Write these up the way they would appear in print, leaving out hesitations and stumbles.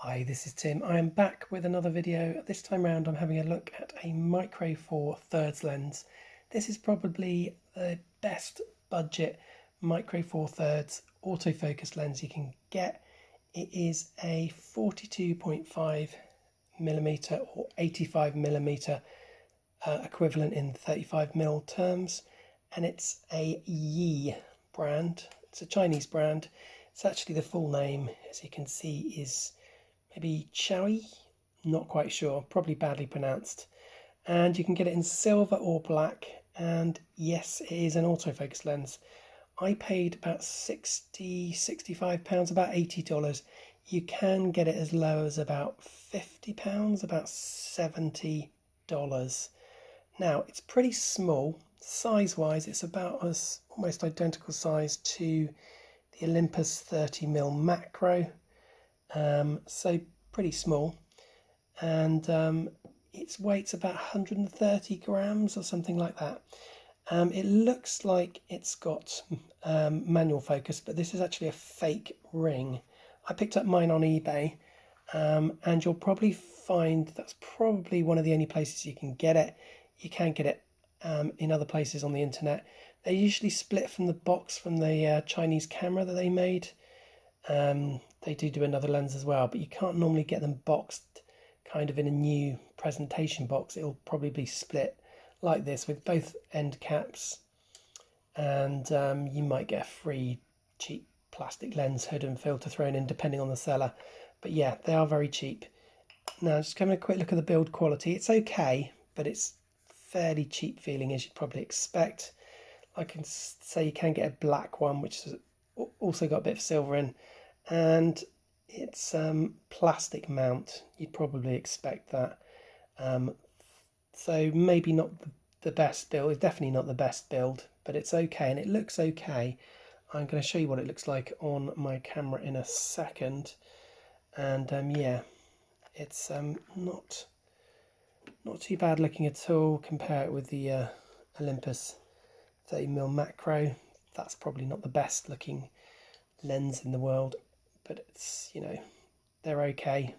Hi, this is Tim. I am back with another video. This time round I'm having a look at a Micro Four Thirds lens. This is probably the best budget Micro Four Thirds autofocus lens you can get. It is a 42.5mm or 85mm equivalent in 35mm terms, and it's a Yi brand. It's a Chinese brand. It's actually the full name, as you can see, is maybe Xiaoyi, not quite sure, probably badly pronounced. And you can get it in silver or black, and yes, it is an autofocus lens. I paid about £65, about $80. You can get it as low as about £50, about $70. Now, it's pretty small. Size-wise, it's about as almost identical size to the Olympus 30mm macro. So pretty small, and its weight's about 130 grams or something like that. It looks like it's got manual focus, but this is actually a fake ring. I picked up mine on eBay, and you'll probably find that's probably one of the only places you can get it. You can get it in other places on the internet. They usually split from the box from the Chinese camera that they made. They do another lens as well, but you can't normally get them boxed kind of in a new presentation box. It'll probably be split like this with both end caps, and you might get a free cheap plastic lens hood and filter thrown in depending on the seller. But yeah, they are very cheap. Now just having a quick look at the build quality. It's okay, but it's fairly cheap feeling, as you'd probably expect. I can say you can get a black one, which has also got a bit of silver in, and it's plastic mount. You'd probably expect that. So maybe not the best build. It's definitely not the best build, but it's okay, and it looks okay. I'm going to show you what it looks like on my camera in a second. And yeah, it's not too bad looking at all. Compare it with the Olympus 30mm macro. That's probably not the best looking lens in the world, but it's, they're okay.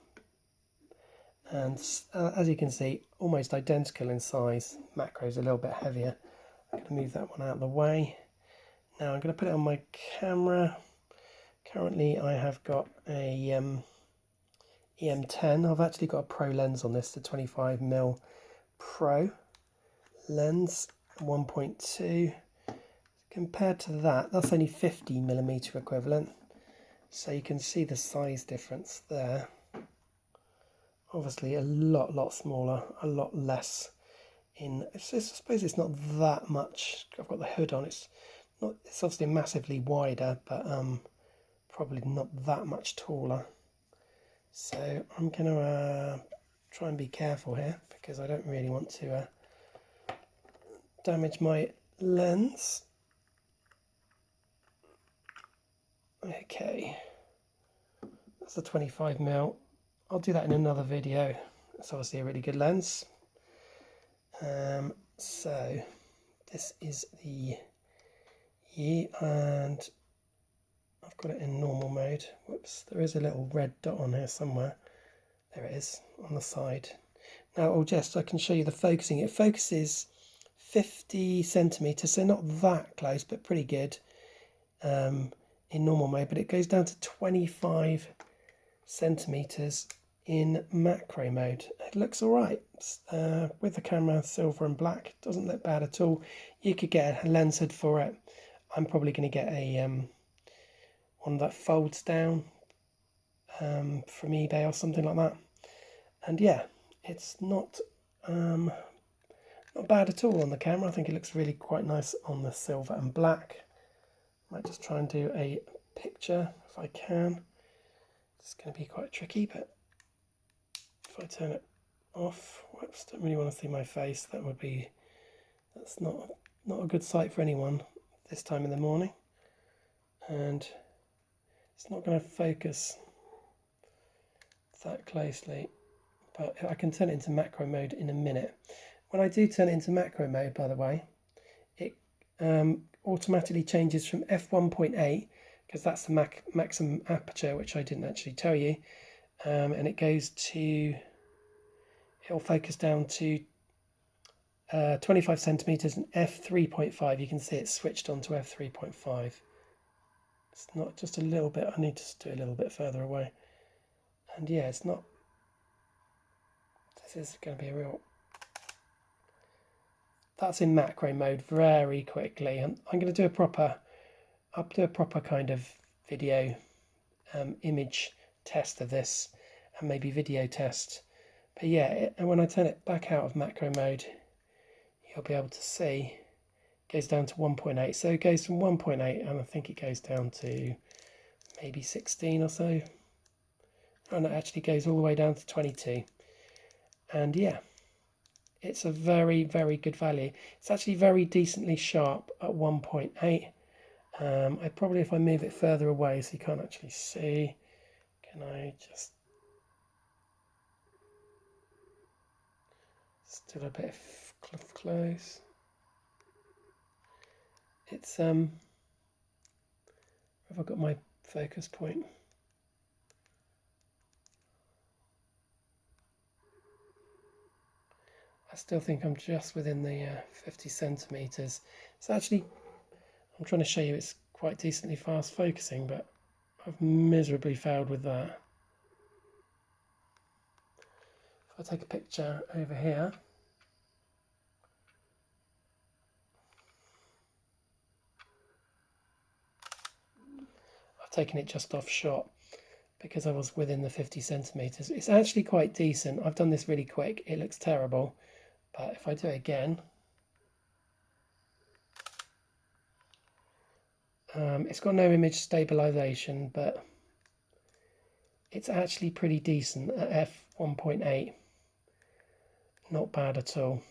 And as you can see, almost identical in size. Macro's a little bit heavier. I'm going to move that one out of the way. Now I'm going to put it on my camera. Currently I have got a EM10. I've actually got a pro lens on this, the 25mm pro lens, 1.2. Compared to that, that's only 50mm equivalent. So you can see the size difference there. Obviously a lot smaller, a lot less in, I suppose it's not that much. I've got the hood on, it's obviously massively wider, but probably not that much taller. So I'm going to try and be careful here, because I don't really want to damage my lens. Okay, that's the 25mm. I'll do that in another video. It's obviously a really good lens. So this is the Yi, and I've got it in normal mode. Whoops, there is a little red dot on here somewhere. There it is on the side. Now I can show you the focusing. It focuses 50 centimeters, so not that close, but pretty good in normal mode. But it goes down to 25 centimeters in macro mode. It looks all right with the camera silver and black. Doesn't look bad at all. You could get a lens hood for it. I'm probably going to get a one that folds down from eBay or something like that. And yeah, it's not bad at all on the camera. I think it looks really quite nice on the silver and black. Might just try and do a picture if I can. It's going to be quite tricky, but if I turn it off, whoops, don't really want to see my face. That's not a good sight for anyone this time in the morning. And it's not going to focus that closely, but I can turn it into macro mode in a minute. When I do turn it into macro mode, by the way, it automatically changes from f1.8, because that's the maximum aperture, which I didn't actually tell you, and it goes to, it'll focus down to 25 centimeters and f3.5. You can see it's switched on to f3.5. It's not just a little bit, I need to do a little bit further away. And yeah, it's not, this is going to be a real, that's in macro mode very quickly. I'm going to do a proper, I'll do a proper kind of video image test of this, and maybe video test. But yeah, and when I turn it back out of macro mode, you'll be able to see it goes down to 1.8. So it goes from 1.8, and I think it goes down to maybe 16 or so. And it actually goes all the way down to 22. And yeah, it's a very, very good value. It's actually very decently sharp at 1.8. I probably, if I move it further away so you can't actually see, can I just still a bit close? It's have I got my focus point? I still think I'm just within the 50 centimeters. It's actually, I'm trying to show you it's quite decently fast focusing, but I've miserably failed with that. If I take a picture over here, I've taken it just off shot because I was within the 50 centimeters. It's actually quite decent. I've done this really quick. It looks terrible, but if I do it again, it's got no image stabilization, but it's actually pretty decent at f1.8. Not bad at all.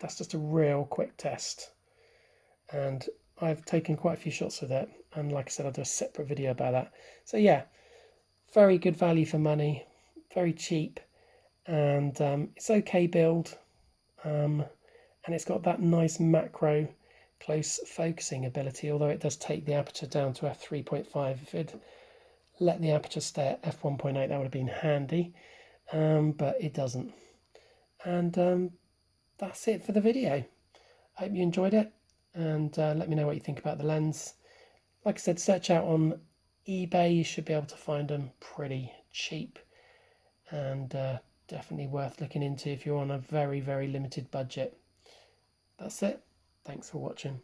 That's just a real quick test, and I've taken quite a few shots with it, and like I said, I'll do a separate video about that. So yeah, very good value for money, very cheap, and it's okay build, and it's got that nice macro close focusing ability, although it does take the aperture down to f3.5. If it let the aperture stay at f1.8, that would have been handy, but it doesn't. And that's it for the video. I hope you enjoyed it, and let me know what you think about the lens. Like I said, search out on eBay. You should be able to find them pretty cheap, and definitely worth looking into if you're on a very, very limited budget. That's it. Thanks for watching.